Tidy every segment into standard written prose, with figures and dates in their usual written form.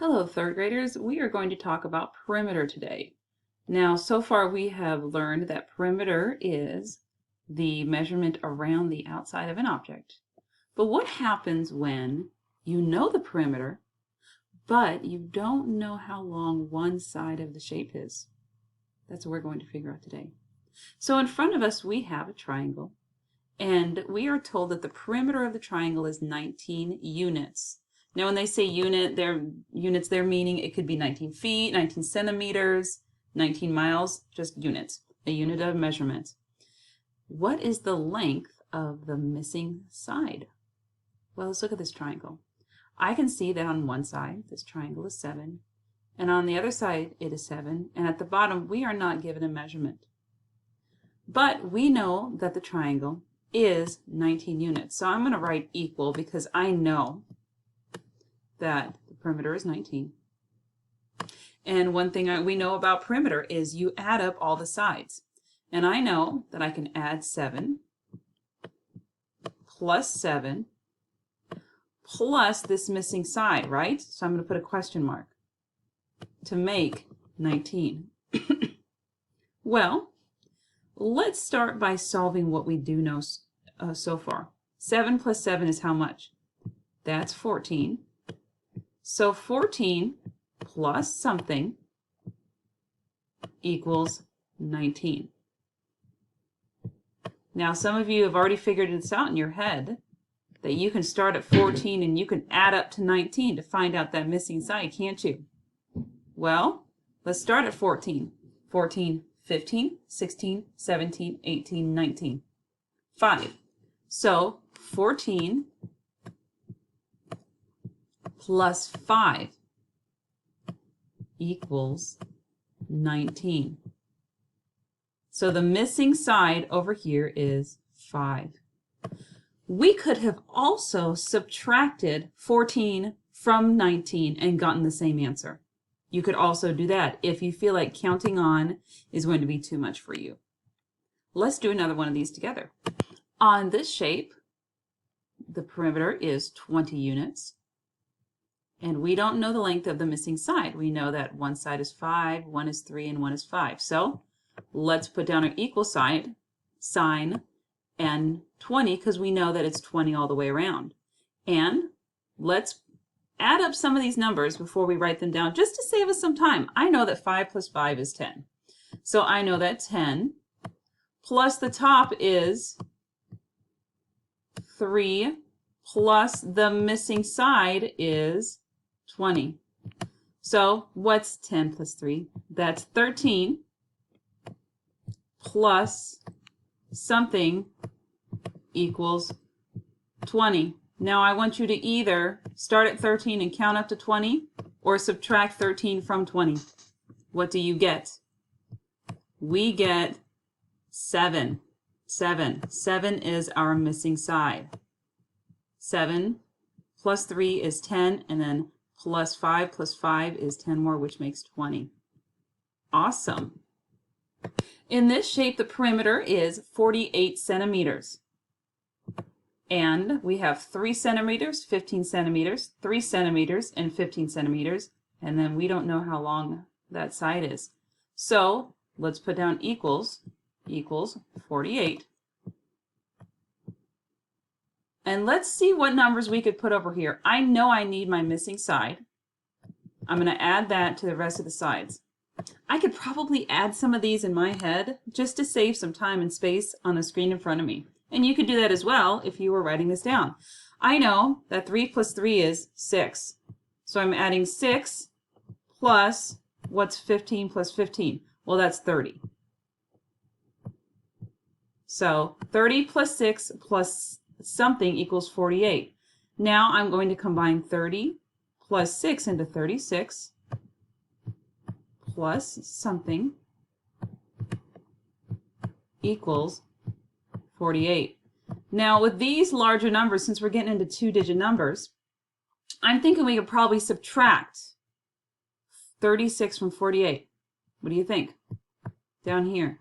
Hello, third graders. We are going to talk about perimeter today. Now, so far we have learned that perimeter is the measurement around the outside of an object. But what happens when you know the perimeter, but you don't know how long one side of the shape is? That's what we're going to figure out today. So in front of us we have a triangle, and we are told that the perimeter of the triangle is 19 units. Now, when they say unit, they're meaning it could be 19 feet, 19 centimeters, 19 miles, just units, a unit of measurement. What is the length of the missing side? Well, let's look at this triangle. I can see that on one side, this triangle is 7, and on the other side, it is 7, and at the bottom, we are not given a measurement. But we know that the triangle is 19 units. So I'm going to write equal because I know that the perimeter is 19. And one thing we know about perimeter is you add up all the sides. And I know that I can add 7 plus 7 plus this missing side, right? So I'm going to put a question mark to make 19. Well, let's start by solving what we do know so far. 7 plus 7 is how much? That's 14. So 14 plus something equals 19. Now, some of you have already figured this out in your head, that you can start at 14 and you can add up to 19 to find out that missing side, can't you? Well, let's start at 14. 14, 15, 16, 17, 18, 19. 5. So 14 plus 5 equals 19. So the missing side over here is 5. We could have also subtracted 14 from 19 and gotten the same answer. You could also do that if you feel like counting on is going to be too much for you. Let's do another one of these together. On this shape, the perimeter is 20 units. And we don't know the length of the missing side. We know that one side is 5, one is 3, and one is 5. So let's put down our equal sign and 20 because we know that it's 20 all the way around. And let's add up some of these numbers before we write them down just to save us some time. I know that 5 plus 5 is 10. So I know that 10 plus the top is 3 plus the missing side is 20. So what's 10 plus 3? That's 13 plus something equals 20. Now I want you to either start at 13 and count up to 20 or subtract 13 from 20. What do you get? We get 7. 7. 7 is our missing side. 7 plus 3 is 10, and then plus 5 is 10 more, which makes 20. Awesome. In this shape, the perimeter is 48 centimeters. And we have 3 centimeters, 15 centimeters, 3 centimeters, and 15 centimeters. And then we don't know how long that side is. So let's put down equals 48. And let's see what numbers we could put over here. I know I need my missing side. I'm going to add that to the rest of the sides. I could probably add some of these in my head just to save some time and space on the screen in front of me. And you could do that as well if you were writing this down. I know that 3 plus 3 is 6. So I'm adding 6 plus, what's 15 plus 15? Well, that's 30. So 30 plus 6 plus something equals 48. Now I'm going to combine 30 plus 6 into 36 plus something equals 48. Now with these larger numbers, since we're getting into 2-digit numbers, I'm thinking we could probably subtract 36 from 48. What do you think? Down here,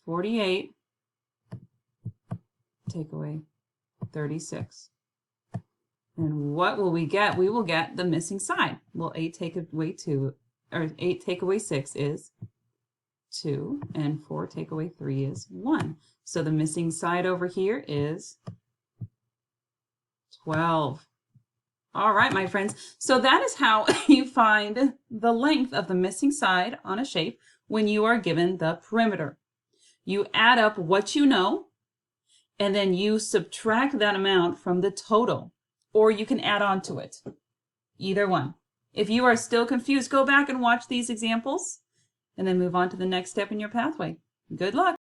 48, take away 36. And what will we get? We will get the missing side. Well, 8 take away 2, or 8 take away 6 is 2, and 4 take away 3 is 1. So the missing side over here is 12. All right, my friends. So that is how you find the length of the missing side on a shape when you are given the perimeter. You add up what you know, and then you subtract that amount from the total, or you can add on to it. Either one. If you are still confused, go back and watch these examples, and then move on to the next step in your pathway. Good luck.